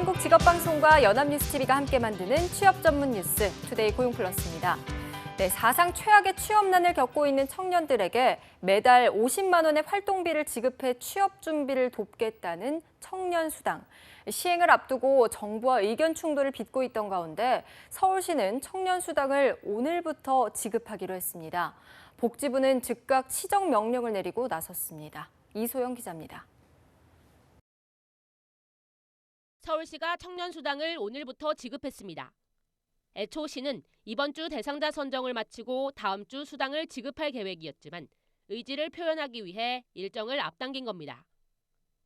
한국직업방송과 연합뉴스TV가 함께 만드는 취업 전문 뉴스 투데이 고용플러스입니다. 네, 사상 최악의 취업난을 겪고 있는 청년들에게 매달 50만 원의 활동비를 지급해 취업 준비를 돕겠다는 청년수당. 시행을 앞두고 정부와 의견 충돌을 빚고 있던 가운데 서울시는 청년수당을 오늘부터 지급하기로 했습니다. 복지부는 즉각 시정 명령을 내리고 나섰습니다. 이소영 기자입니다. 서울시가 청년수당을 오늘부터 지급했습니다. 애초 시는 이번 주 대상자 선정을 마치고 다음 주 수당을 지급할 계획이었지만 의지를 표현하기 위해 일정을 앞당긴 겁니다.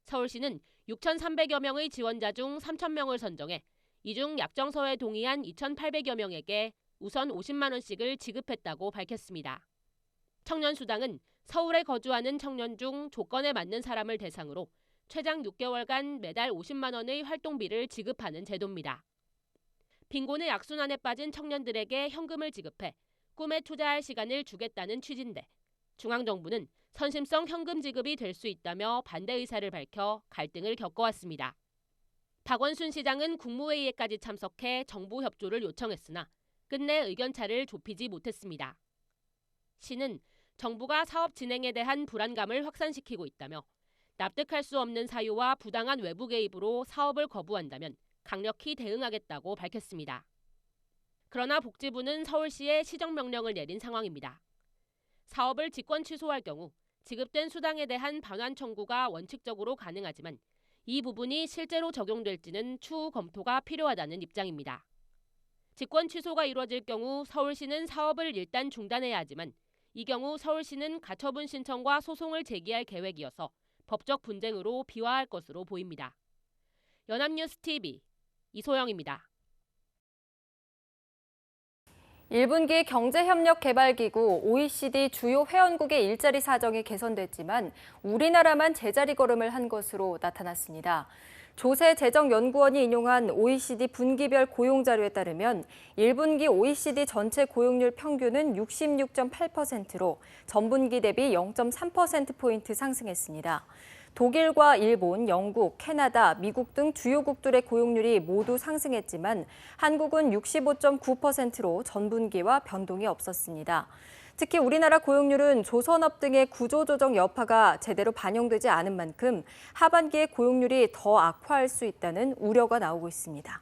서울시는 6,300여 명의 지원자 중 3,000명을 선정해 이 중 약정서에 동의한 2,800여 명에게 우선 50만 원씩을 지급했다고 밝혔습니다. 청년수당은 서울에 거주하는 청년 중 조건에 맞는 사람을 대상으로 최장 6개월간 매달 50만 원의 활동비를 지급하는 제도입니다. 빈곤의 악순환에 빠진 청년들에게 현금을 지급해 꿈에 투자할 시간을 주겠다는 취지인데 중앙정부는 선심성 현금 지급이 될 수 있다며 반대 의사를 밝혀 갈등을 겪어왔습니다. 박원순 시장은 국무회의에까지 참석해 정부 협조를 요청했으나 끝내 의견차를 좁히지 못했습니다. 시는 정부가 사업 진행에 대한 불안감을 확산시키고 있다며 납득할 수 없는 사유와 부당한 외부 개입으로 사업을 거부한다면 강력히 대응하겠다고 밝혔습니다. 그러나 복지부는 서울시에 시정명령을 내린 상황입니다. 사업을 직권 취소할 경우 지급된 수당에 대한 반환 청구가 원칙적으로 가능하지만 이 부분이 실제로 적용될지는 추후 검토가 필요하다는 입장입니다. 직권 취소가 이루어질 경우 서울시는 사업을 일단 중단해야 하지만 이 경우 서울시는 가처분 신청과 소송을 제기할 계획이어서 법적 분쟁으로 비화할 것으로 보입니다. 연합뉴스TV 이소영입니다. 1분기 경제협력개발기구 OECD 주요 회원국의 일자리 사정이 개선됐지만 우리나라만 제자리 걸음을 한 것으로 나타났습니다. 조세재정연구원이 인용한 OECD 분기별 고용자료에 따르면 1분기 OECD 전체 고용률 평균은 66.8%로 전분기 대비 0.3%포인트 상승했습니다. 독일과 일본, 영국, 캐나다, 미국 등 주요국들의 고용률이 모두 상승했지만 한국은 65.9%로 전분기와 변동이 없었습니다. 특히 우리나라 고용률은 조선업 등의 구조조정 여파가 제대로 반영되지 않은 만큼 하반기에 고용률이 더 악화할 수 있다는 우려가 나오고 있습니다.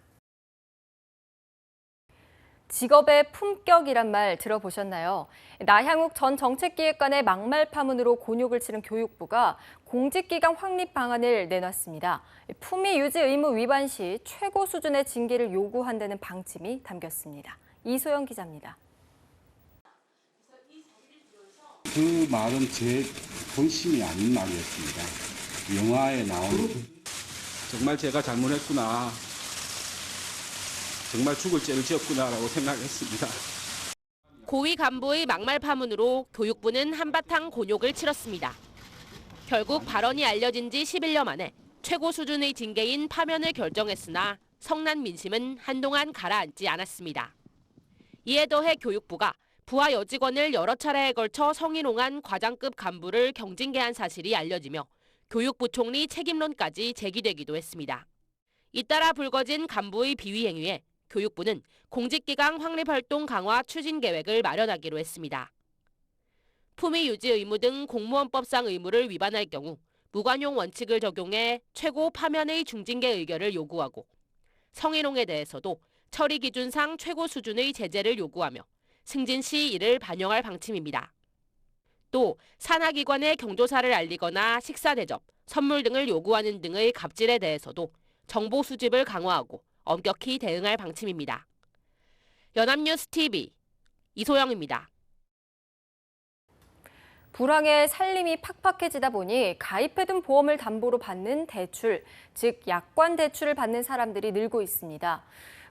직업의 품격이란 말 들어보셨나요? 나향욱 전 정책기획관의 막말 파문으로 곤욕을 치른 교육부가 공직기강 확립 방안을 내놨습니다. 품위 유지 의무 위반 시 최고 수준의 징계를 요구한다는 방침이 담겼습니다. 이소영 기자입니다. 그 말은 제 본심이 아닌 말이었습니다. 영화에 나오는 정말 제가 잘못했구나. 정말 죽을 죄를 지었구나라고 생각했습니다. 고위 간부의 막말 파문으로 교육부는 한바탕 곤욕을 치렀습니다. 결국 발언이 알려진 지 10일여 만에 최고 수준의 징계인 파면을 결정했으나 성난 민심은 한동안 가라앉지 않았습니다. 이에 더해 교육부가 부하 여직원을 여러 차례에 걸쳐 성희롱한 과장급 간부를 경징계한 사실이 알려지며 교육부총리 책임론까지 제기되기도 했습니다. 잇따라 불거진 간부의 비위 행위에 교육부는 공직기강 확립활동 강화 추진 계획을 마련하기로 했습니다. 품위 유지 의무 등 공무원법상 의무를 위반할 경우 무관용 원칙을 적용해 최고 파면의 중징계 의결을 요구하고 성희롱에 대해서도 처리 기준상 최고 수준의 제재를 요구하며 승진 시 이를 반영할 방침입니다. 또 산하기관에 경조사를 알리거나 식사 대접, 선물 등을 요구하는 등의 갑질에 대해서도 정보 수집을 강화하고 엄격히 대응할 방침입니다. 연합뉴스TV 이소영입니다. 불황에 살림이 팍팍해지다 보니 가입해둔 보험을 담보로 받는 대출, 즉 약관 대출을 받는 사람들이 늘고 있습니다.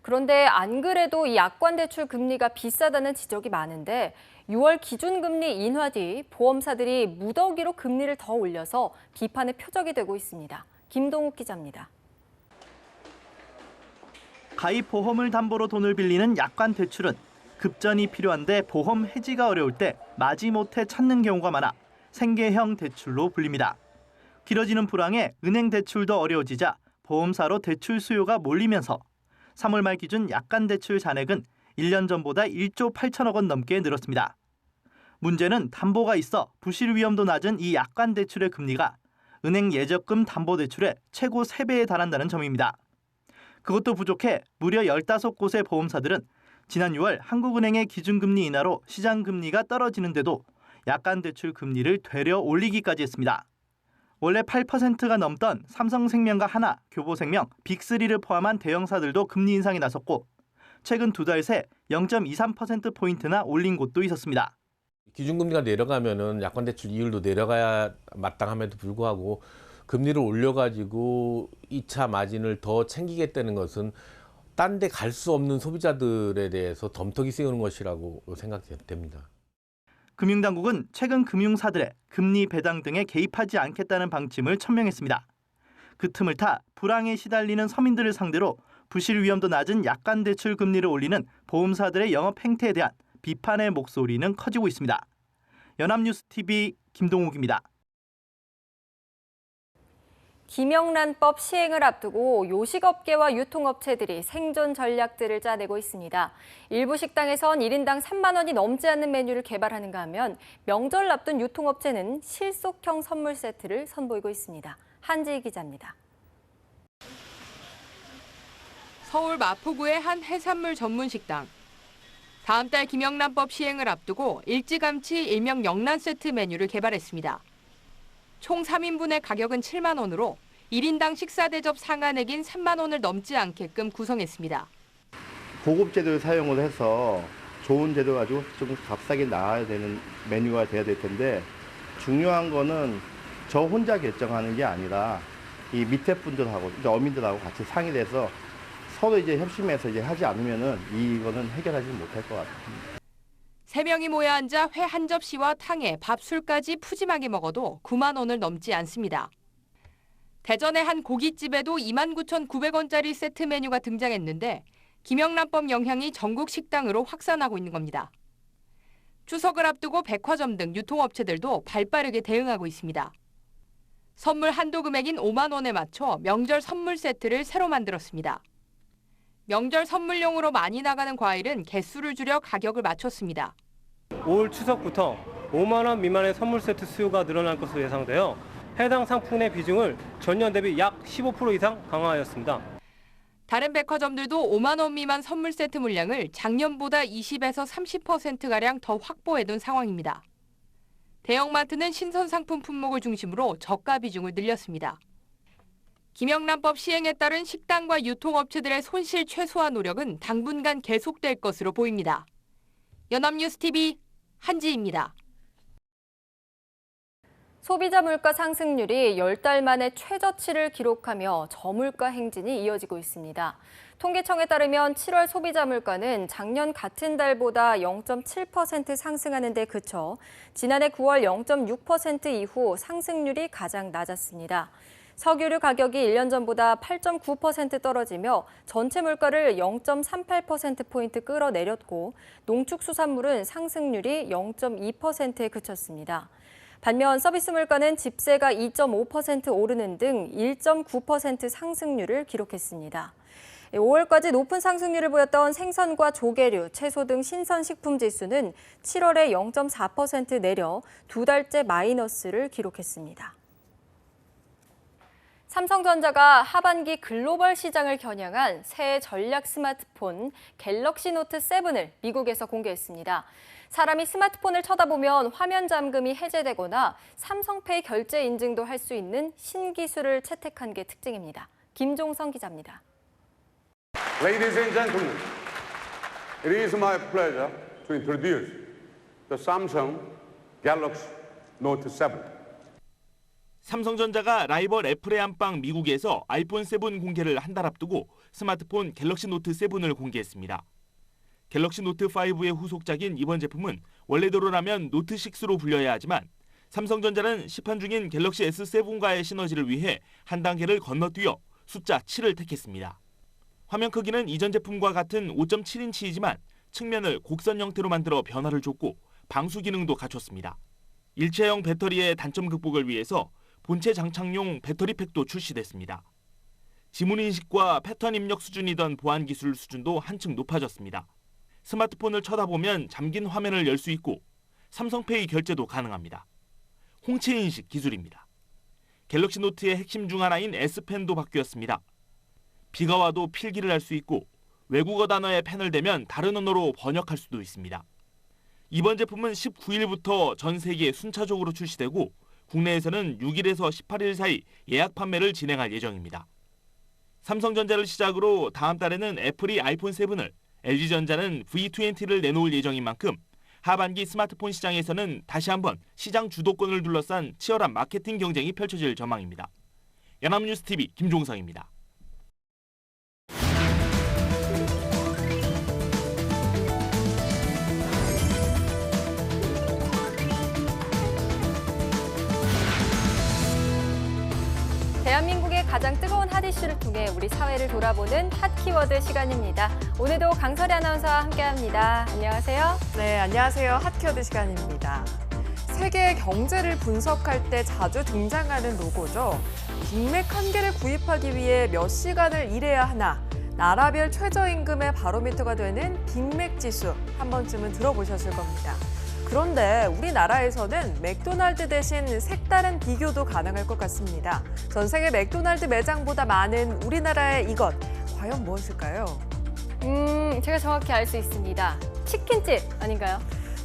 그런데 안 그래도 이 약관 대출 금리가 비싸다는 지적이 많은데 6월 기준금리 인하 뒤 보험사들이 무더기로 금리를 더 올려서 비판의 표적이 되고 있습니다. 김동욱 기자입니다. 가입 보험을 담보로 돈을 빌리는 약관 대출은 급전이 필요한데 보험 해지가 어려울 때 마지못해 찾는 경우가 많아 생계형 대출로 불립니다. 길어지는 불황에 은행 대출도 어려워지자 보험사로 대출 수요가 몰리면서 3월 말 기준 약관 대출 잔액은 1년 전보다 1조 8천억 원 넘게 늘었습니다. 문제는 담보가 있어 부실 위험도 낮은 이 약관 대출의 금리가 은행 예적금 담보대출의 최고 3배에 달한다는 점입니다. 그것도 부족해 무려 15곳의 보험사들은 지난 6월 한국은행의 기준금리 인하로 시장금리가 떨어지는데도 약관대출 금리를 되려 올리기까지 했습니다. 원래 8%가 넘던 삼성생명과 하나, 교보생명, 빅3를 포함한 대형사들도 금리 인상에 나섰고 최근 2달 새 0.23%포인트나 올린 곳도 있었습니다. 기준금리가 내려가면은 약관대출 이율도 내려가야 마땅함에도 불구하고 금리를 올려가지고 2차 마진을 더 챙기겠다는 것은 딴 데 갈 수 없는 소비자들에 대해서 덤터기 씌우는 것이라고 생각됩니다. 금융당국은 최근 금융사들의 금리 배당 등에 개입하지 않겠다는 방침을 천명했습니다. 그 틈을 타 불황에 시달리는 서민들을 상대로 부실 위험도 낮은 약관대출 금리를 올리는 보험사들의 영업 행태에 대한 비판의 목소리는 커지고 있습니다. 연합뉴스TV 김동욱입니다. 김영란법 시행을 앞두고 요식업계와 유통업체들이 생존 전략들을 짜내고 있습니다. 일부 식당에선 1인당 3만 원이 넘지 않는 메뉴를 개발하는가 하면 명절 앞둔 유통업체는 실속형 선물 세트를 선보이고 있습니다. 한지희 기자입니다. 서울 마포구의 한 해산물 전문 식당. 다음 달 김영란법 시행을 앞두고 일찌감치 일명 영란 세트 메뉴를 개발했습니다. 총 3인분의 가격은 7만 원으로 1인당 식사 대접 상한액인 3만 원을 넘지 않게끔 구성했습니다. 고급 재료를 사용을 해서 좋은 재료 가지고 좀 값싸게 나와야 되는 메뉴가 돼야 될 텐데 중요한 거는 저 혼자 결정하는 게 아니라 이 밑에 분들하고 어민들하고 같이 상의돼서 서로 이제 협심해서 이제 하지 않으면은 이거는 해결하지 못할 것 같습니다. 3명이 모여 앉아 회 한 접시와 탕에 밥, 술까지 푸짐하게 먹어도 9만 원을 넘지 않습니다. 대전의 한 고깃집에도 29,900원짜리 세트 메뉴가 등장했는데 김영란법 영향이 전국 식당으로 확산하고 있는 겁니다. 추석을 앞두고 백화점 등 유통업체들도 발빠르게 대응하고 있습니다. 선물 한도 금액인 5만 원에 맞춰 명절 선물 세트를 새로 만들었습니다. 명절 선물용으로 많이 나가는 과일은 개수를 줄여 가격을 맞췄습니다. 올 추석부터 5만 원 미만의 선물 세트 수요가 늘어날 것으로 예상되어 해당 상품의 비중을 전년 대비 약 15% 이상 강화하였습니다. 다른 백화점들도 5만 원 미만 선물 세트 물량을 작년보다 20에서 30%가량 더 확보해둔 상황입니다. 대형마트는 신선 상품 품목을 중심으로 저가 비중을 늘렸습니다. 김영란법 시행에 따른 식당과 유통업체들의 손실 최소화 노력은 당분간 계속될 것으로 보입니다. 연합뉴스TV 한지희입니다. 소비자 물가 상승률이 10달 만에 최저치를 기록하며 저물가 행진이 이어지고 있습니다. 통계청에 따르면 7월 소비자 물가는 작년 같은 달보다 0.7% 상승하는 데 그쳐 지난해 9월 0.6% 이후 상승률이 가장 낮았습니다. 석유류 가격이 1년 전보다 8.9% 떨어지며 전체 물가를 0.38%포인트 끌어내렸고 농축수산물은 상승률이 0.2%에 그쳤습니다. 반면 서비스 물가는 집세가 2.5% 오르는 등 1.9% 상승률을 기록했습니다. 5월까지 높은 상승률을 보였던 생선과 조개류, 채소 등 신선식품 지수는 7월에 0.4% 내려 2달째 마이너스를 기록했습니다. 삼성전자가 하반기 글로벌 시장을 겨냥한 새 전략 스마트폰 갤럭시 노트 7을 미국에서 공개했습니다. 사람이 스마트폰을 쳐다보면 화면 잠금이 해제되거나 삼성페이 결제 인증도 할 수 있는 신기술을 채택한 게 특징입니다. 김종성 기자입니다. Ladies and gentlemen, it is my pleasure to introduce the Samsung Galaxy Note 7. 삼성전자가 라이벌 애플의 안방 미국에서 아이폰 7 공개를 한 달 앞두고 스마트폰 갤럭시 노트 7을 공개했습니다. 갤럭시 노트 5의 후속작인 이번 제품은 원래대로라면 노트 6로 불려야 하지만 삼성전자는 시판 중인 갤럭시 S7과의 시너지를 위해 한 단계를 건너뛰어 숫자 7을 택했습니다. 화면 크기는 이전 제품과 같은 5.7인치이지만 측면을 곡선 형태로 만들어 변화를 줬고 방수 기능도 갖췄습니다. 일체형 배터리의 단점 극복을 위해서 본체 장착용 배터리팩도 출시됐습니다. 지문인식과 패턴 입력 수준이던 보안 기술 수준도 한층 높아졌습니다. 스마트폰을 쳐다보면 잠긴 화면을 열 수 있고 삼성페이 결제도 가능합니다. 홍채 인식 기술입니다. 갤럭시 노트의 핵심 중 하나인 S펜도 바뀌었습니다. 비가 와도 필기를 할 수 있고 외국어 단어에 펜을 대면 다른 언어로 번역할 수도 있습니다. 이번 제품은 19일부터 전 세계에 순차적으로 출시되고 국내에서는 6일에서 18일 사이 예약 판매를 진행할 예정입니다. 삼성전자를 시작으로 다음 달에는 애플이 아이폰 7을, LG전자는 V20를 내놓을 예정인 만큼 하반기 스마트폰 시장에서는 다시 한번 시장 주도권을 둘러싼 치열한 마케팅 경쟁이 펼쳐질 전망입니다. 연합뉴스TV 김종성입니다. 대한민국의 가장 뜨거운 핫 이슈를 통해 우리 사회를 돌아보는 핫 키워드 시간입니다. 오늘도 강설희 아나운서와 함께합니다. 안녕하세요. 네, 안녕하세요. 핫 키워드 시간입니다. 세계의 경제를 분석할 때 자주 등장하는 로고죠. 빅맥 한 개를 구입하기 위해 몇 시간을 일해야 하나. 나라별 최저임금의 바로미터가 되는 빅맥 지수 한 번쯤은 들어보셨을 겁니다. 그런데 우리나라에서는 맥도날드 대신 색다른 비교도 가능할 것 같습니다. 전 세계 맥도날드 매장보다 많은 우리나라의 이것, 과연 무엇일까요? 제가 정확히 알 수 있습니다. 치킨집 아닌가요?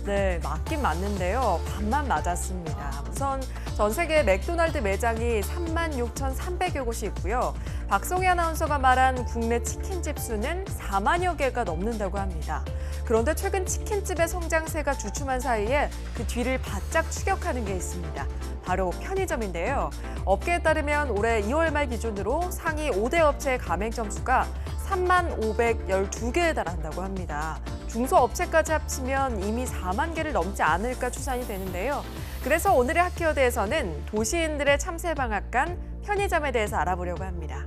네, 맞긴 맞는데요. 반만 맞았습니다. 우선 전 세계 맥도날드 매장이 36,300여 곳이 있고요. 박송희 아나운서가 말한 국내 치킨집 수는 4만여 개가 넘는다고 합니다. 그런데 최근 치킨집의 성장세가 주춤한 사이에 그 뒤를 바짝 추격하는 게 있습니다. 바로 편의점인데요. 업계에 따르면 올해 2월 말 기준으로 상위 5대 업체의 가맹점 수가 35,512개에 달한다고 합니다. 중소업체까지 합치면 이미 4만 개를 넘지 않을까 추산이 되는데요. 그래서 오늘의 핫키워드에서는 도시인들의 참새 방앗간 편의점에 대해서 알아보려고 합니다.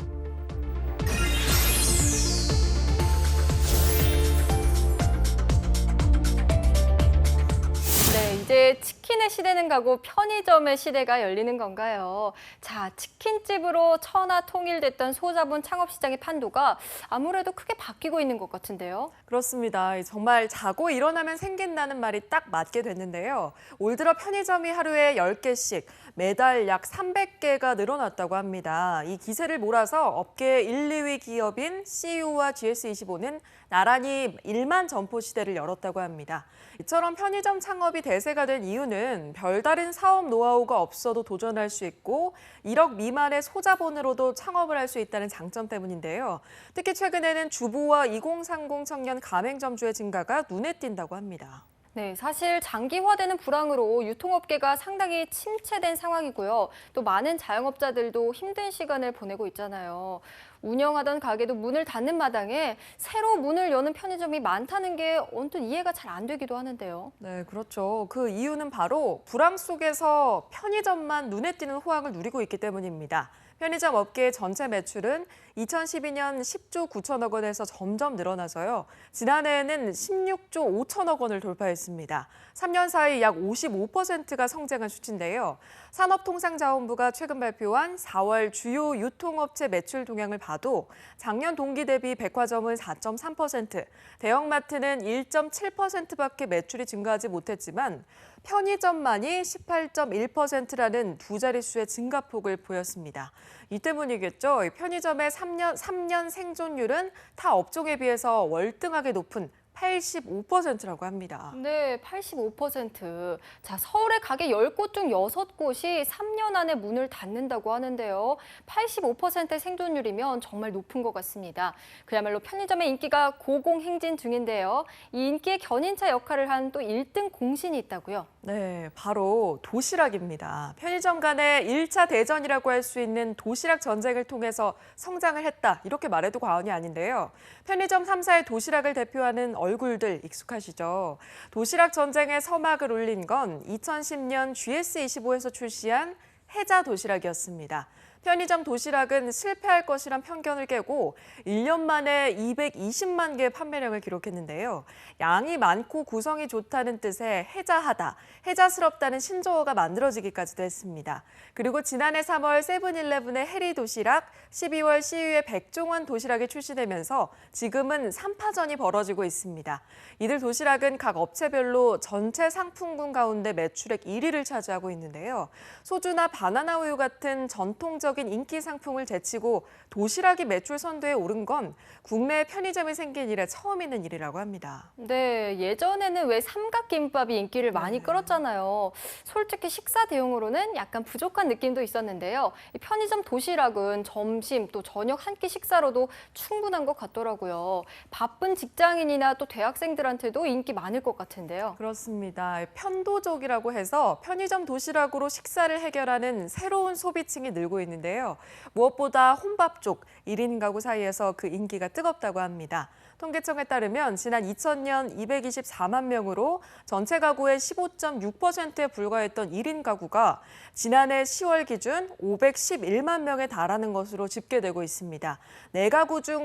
네, 이제 치킨의 시대는 가고 편의점의 시대가 열리는 건가요? 자, 치킨집으로 천하 통일됐던 소자본 창업시장의 판도가 아무래도 크게 바뀌고 있는 것 같은데요. 그렇습니다. 정말 자고 일어나면 생긴다는 말이 딱 맞게 됐는데요. 올 들어 편의점이 하루에 10개씩 매달 약 300개가 늘어났다고 합니다. 이 기세를 몰아서 업계 1, 2위 기업인 CU와 GS25는 나란히 1만 점포 시대를 열었다고 합니다. 이처럼 편의점 창업이 대세가 된 이유는 별다른 사업 노하우가 없어도 도전할 수 있고 1억 미만의 소자본으로도 창업을 할 수 있다는 장점 때문인데요. 특히 최근에는 주부와 2030 청년 가맹점주의 증가가 눈에 띈다고 합니다. 네, 사실 장기화되는 불황으로 유통업계가 상당히 침체된 상황이고요. 또 많은 자영업자들도 힘든 시간을 보내고 있잖아요. 운영하던 가게도 문을 닫는 마당에 새로 문을 여는 편의점이 많다는 게 언뜻 이해가 잘 안 되기도 하는데요. 네, 그렇죠. 그 이유는 바로 불황 속에서 편의점만 눈에 띄는 호황을 누리고 있기 때문입니다. 편의점 업계의 전체 매출은 2012년 10조 9천억 원에서 점점 늘어나서요. 지난해에는 16조 5천억 원을 돌파했습니다. 3년 사이 약 55%가 성장한 수치인데요. 산업통상자원부가 최근 발표한 4월 주요 유통업체 매출 동향을 봐도 작년 동기 대비 백화점은 4.3%, 대형마트는 1.7%밖에 매출이 증가하지 못했지만 편의점만이 18.1%라는 두 자릿수의 증가폭을 보였습니다. 이 때문이겠죠. 편의점의 3년 생존율은 타 업종에 비해서 월등하게 높은 85%라고 합니다. 네, 85%. 자, 서울의 가게 10곳 중 6곳이 3년 안에 문을 닫는다고 하는데요. 85%의 생존율이면 정말 높은 것 같습니다. 그야말로 편의점의 인기가 고공행진 중인데요. 이 인기의 견인차 역할을 한 또 1등 공신이 있다고요. 네, 바로 도시락입니다. 편의점 간의 1차 대전이라고 할 수 있는 도시락 전쟁을 통해서 성장을 했다. 이렇게 말해도 과언이 아닌데요. 편의점 3사의 도시락을 대표하는 얼굴들 익숙하시죠? 도시락 전쟁의 서막을 울린 건 2010년 GS25에서 출시한 해자 도시락이었습니다. 편의점 도시락은 실패할 것이란 편견을 깨고 1년 만에 220만 개 판매량을 기록했는데요. 양이 많고 구성이 좋다는 뜻의 해자하다, 해자스럽다는 신조어가 만들어지기까지도 했습니다. 그리고 지난해 3월 세븐일레븐의 해리 도시락, 12월 CU의 백종원 도시락이 출시되면서 지금은 3파전이 벌어지고 있습니다. 이들 도시락은 각 업체별로 전체 상품군 가운데 매출액 1위를 차지하고 있는데요. 소주나 바나나 우유 같은 전통적인 인기 상품을 제치고 도시락이 매출 선두에 오른 건 국내 편의점이 생긴 이래 처음 있는 일이라고 합니다. 네, 예전에는 왜 삼각김밥이 인기를 많이 끌었잖아요. 솔직히 식사 대용으로는 약간 부족한 느낌도 있었는데요. 이 편의점 도시락은 점심 또 저녁 한 끼 식사로도 충분한 것 같더라고요. 바쁜 직장인이나 또 대학생들한테도 인기 많을 것 같은데요. 그렇습니다. 편도족이라고 해서 편의점 도시락으로 식사를 해결하는 새로운 소비층이 늘고 있는데요. 무엇보다 혼밥족, 1인 가구 사이에서 그 인기가 뜨겁다고 합니다. 통계청에 따르면 지난 2000년 224만 명으로 전체 가구의 15.6%에 불과했던 1인 가구가 지난해 10월 기준 511만 명에 달하는 것으로 집계되고 있습니다. 4가구 중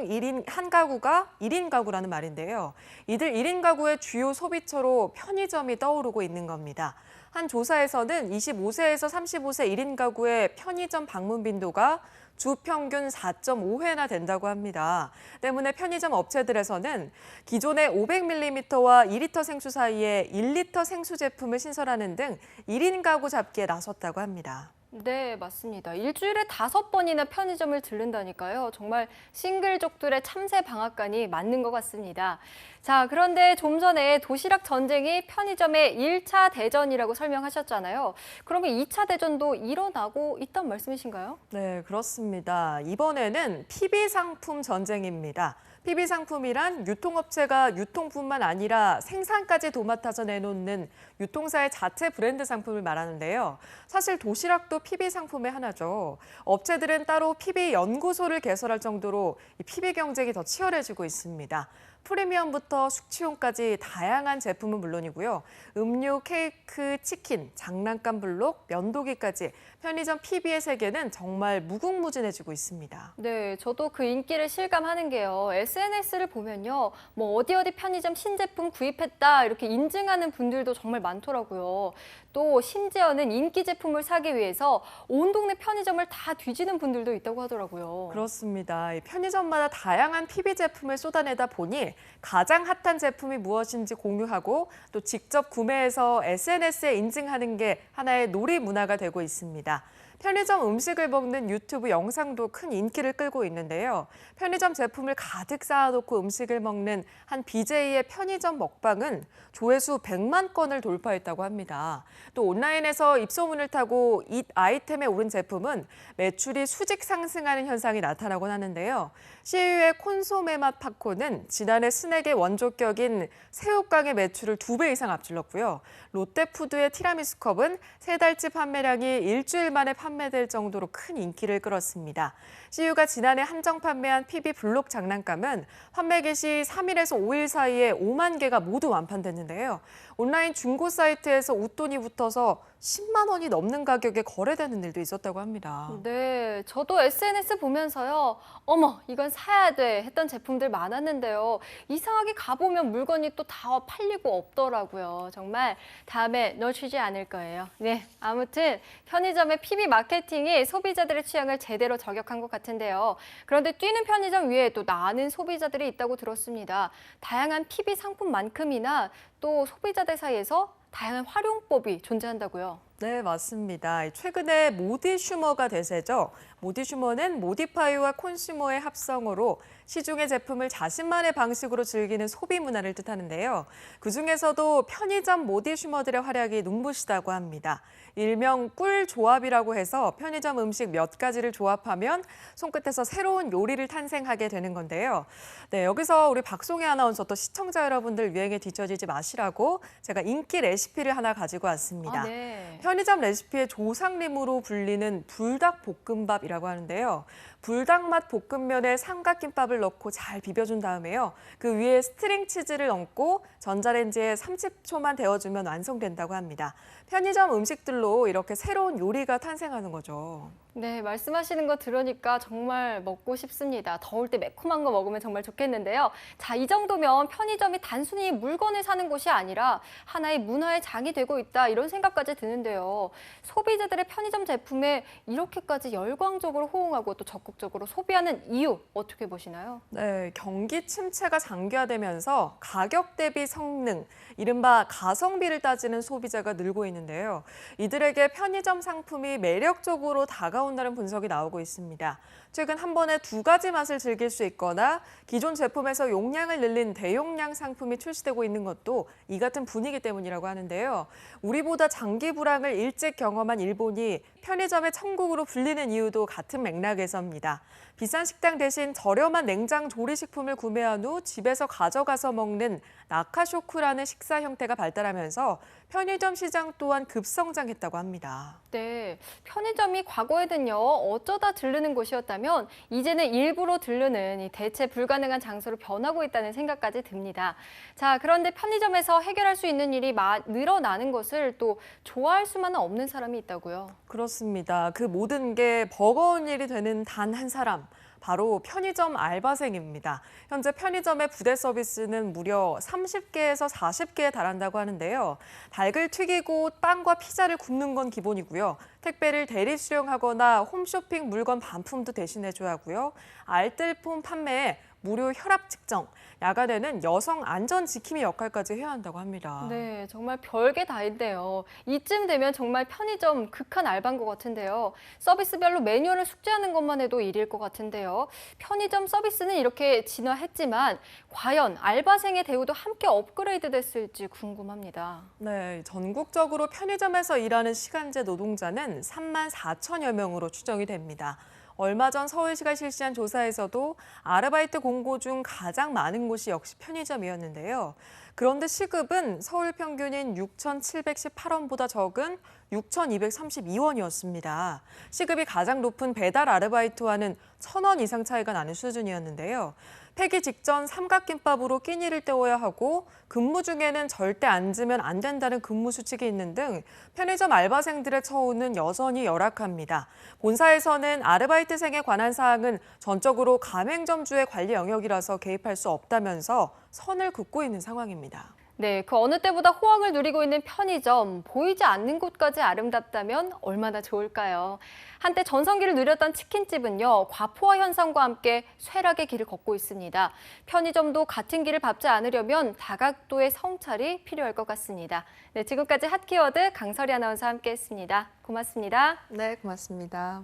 한 가구가 1인 가구라는 말인데요. 이들 1인 가구의 주요 소비처로 편의점이 떠오르고 있는 겁니다. 한 조사에서는 25세에서 35세 1인 가구의 편의점 방문 빈도가 주 평균 4.5회나 된다고 합니다. 때문에 편의점 업체들에서는 기존의 500ml와 2리터 생수 사이에 1리터 생수 제품을 신설하는 등 1인 가구 잡기에 나섰다고 합니다. 네, 맞습니다. 일주일에 5번이나 편의점을 들른다니까요. 정말 싱글족들의 참새 방앗간이 맞는 것 같습니다. 자, 그런데 좀 전에 도시락 전쟁이 편의점의 1차 대전이라고 설명하셨잖아요. 그러면 2차 대전도 일어나고 있단 말씀이신가요? 네, 그렇습니다. 이번에는 PB 상품 전쟁입니다. PB 상품이란 유통업체가 유통뿐만 아니라 생산까지 도맡아서 내놓는 유통사의 자체 브랜드 상품을 말하는데요. 사실 도시락도 PB 상품의 하나죠. 업체들은 따로 PB 연구소를 개설할 정도로 이 PB 경쟁이 더 치열해지고 있습니다. 프리미엄부터 숙취용까지 다양한 제품은 물론이고요. 음료, 케이크, 치킨, 장난감 블록, 면도기까지 편의점 PB의 세계는 정말 무궁무진해지고 있습니다. 네, 저도 그 인기를 실감하는 게요. SNS를 보면요. 뭐 어디 편의점 신제품 구입했다 이렇게 인증하는 분들도 정말 많더라고요. 또 심지어는 인기 제품을 사기 위해서 온 동네 편의점을 다 뒤지는 분들도 있다고 하더라고요. 그렇습니다. 편의점마다 다양한 PB 제품을 쏟아내다 보니 가장 핫한 제품이 무엇인지 공유하고 또 직접 구매해서 SNS에 인증하는 게 하나의 놀이 문화가 되고 있습니다. 편의점 음식을 먹는 유튜브 영상도 큰 인기를 끌고 있는데요. 편의점 제품을 가득 쌓아놓고 음식을 먹는 한 BJ의 편의점 먹방은 조회수 100만 건을 돌파했다고 합니다. 또 온라인에서 입소문을 타고 이 아이템에 오른 제품은 매출이 수직 상승하는 현상이 나타나곤 하는데요. CU의 콘소메 맛 팝콘은 지난해 스낵의 원조격인 새우깡의 매출을 2배 이상 앞질렀고요. 롯데푸드의 티라미수 컵은 3달치 판매량이 일주일 만에 판매될 정도로 큰 인기를 끌었습니다. CU가 지난해 한정 판매한 PB 블록 장난감은 판매 개시 3일에서 5일 사이에 5만 개가 모두 완판됐는데요. 온라인 중고 사이트에서 웃돈이 붙어서 10만 원이 넘는 가격에 거래되는 일도 있었다고 합니다. 네, 저도 SNS 보면서요. 어머, 이건 사야 돼 했던 제품들 많았는데요. 이상하게 가보면 물건이 또 다 팔리고 없더라고요. 정말 다음에 놓치지 않을 거예요. 네, 아무튼 편의점의 PB 마케팅이 소비자들의 취향을 제대로 저격한 것 같은데요. 그런데 뛰는 편의점 위에 또 많은 소비자들이 있다고 들었습니다. 다양한 PB 상품만큼이나 또 소비자들 사이에서 다양한 활용법이 존재한다고요. 네, 맞습니다. 최근에 모디슈머가 대세죠. 모디슈머는 모디파이와 콘슈머의 합성어로 시중의 제품을 자신만의 방식으로 즐기는 소비 문화를 뜻하는데요. 그중에서도 편의점 모디슈머들의 활약이 눈부시다고 합니다. 일명 꿀조합이라고 해서 편의점 음식 몇 가지를 조합하면 손끝에서 새로운 요리를 탄생하게 되는 건데요. 네, 여기서 우리 박송혜 아나운서 또 시청자 여러분들 유행에 뒤처지지 마시라고 제가 인기 레시피를 하나 가지고 왔습니다. 네. 편의점 레시피의 조상님으로 불리는 불닭볶음밥이라고 하는데요. 불닭맛 볶음면에 삼각김밥을 넣고 잘 비벼준 다음에요. 그 위에 스트링 치즈를 얹고 전자레인지에 30초만 데워주면 완성된다고 합니다. 편의점 음식들로 이렇게 새로운 요리가 탄생하는 거죠. 네, 말씀하시는 거 들으니까 정말 먹고 싶습니다. 더울 때 매콤한 거 먹으면 정말 좋겠는데요. 자, 이 정도면 편의점이 단순히 물건을 사는 곳이 아니라 하나의 문화의 장이 되고 있다, 이런 생각까지 드는데요. 소비자들의 편의점 제품에 이렇게까지 열광적으로 호응하고 또 적극적으로 소비하는 이유 어떻게 보시나요? 네, 경기 침체가 장기화되면서 가격 대비 성능, 이른바 가성비를 따지는 소비자가 늘고 있는데요. 이들에게 편의점 상품이 매력적으로 다가온다는 분석이 나오고 있습니다. 최근 한 번에 두 가지 맛을 즐길 수 있거나 기존 제품에서 용량을 늘린 대용량 상품이 출시되고 있는 것도 이 같은 분위기 때문이라고 하는데요. 우리보다 장기 불황을 일찍 경험한 일본이 편의점의 천국으로 불리는 이유도 같은 맥락에서입니다. 비싼 식당 대신 저렴한 냉장 조리식품을 구매한 후 집에서 가져가서 먹는 나카쇼쿠라는 식사 형태가 발달하면서 편의점 시장 또한 급성장했다고 합니다. 네, 편의점이 과거에는요, 어쩌다 들르는 곳이었다면 이제는 일부러 들르는 이 대체 불가능한 장소로 변하고 있다는 생각까지 듭니다. 자, 그런데 편의점에서 해결할 수 있는 일이 늘어나는 것을 또 좋아할 수만은 없는 사람이 있다고요. 그렇습니다. 그 모든 게 버거운 일이 되는 단 한 사람. 바로 편의점 알바생입니다. 현재 편의점의 부대 서비스는 무려 30개에서 40개에 달한다고 하는데요. 닭을 튀기고 빵과 피자를 굽는 건 기본이고요. 택배를 대리 수령하거나 홈쇼핑 물건 반품도 대신해줘야 하고요. 알뜰폰 판매에 무료 혈압 측정, 야간에는 여성 안전 지킴이 역할까지 해야 한다고 합니다. 네, 정말 별게 다인데요. 이쯤 되면 정말 편의점 극한 알바인 것 같은데요. 서비스별로 매뉴얼을 숙지하는 것만 해도 일일 것 같은데요. 편의점 서비스는 이렇게 진화했지만 과연 알바생의 대우도 함께 업그레이드 됐을지 궁금합니다. 네, 전국적으로 편의점에서 일하는 시간제 노동자는 3만 4천여 명으로 추정이 됩니다. 얼마 전 서울시가 실시한 조사에서도 아르바이트 공고 중 가장 많은 곳이 역시 편의점이었는데요. 그런데 시급은 서울 평균인 6,718원보다 적은 6,232원이었습니다. 시급이 가장 높은 배달 아르바이트와는 1,000원 이상 차이가 나는 수준이었는데요. 폐기 직전 삼각김밥으로 끼니를 때워야 하고 근무 중에는 절대 앉으면 안 된다는 근무 수칙이 있는 등 편의점 알바생들의 처우는 여전히 열악합니다. 본사에서는 아르바이트생에 관한 사항은 전적으로 가맹점주의 관리 영역이라서 개입할 수 없다면서 선을 긋고 있는 상황입니다. 네, 그 어느 때보다 호황을 누리고 있는 편의점, 보이지 않는 곳까지 아름답다면 얼마나 좋을까요? 한때 전성기를 누렸던 치킨집은요, 과포화 현상과 함께 쇠락의 길을 걷고 있습니다. 편의점도 같은 길을 밟지 않으려면 다각도의 성찰이 필요할 것 같습니다. 네, 지금까지 핫키워드 강설희 아나운서와 함께했습니다. 고맙습니다. 네, 고맙습니다.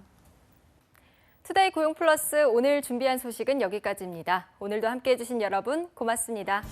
투데이 고용 플러스 오늘 준비한 소식은 여기까지입니다. 오늘도 함께해 주신 여러분 고맙습니다.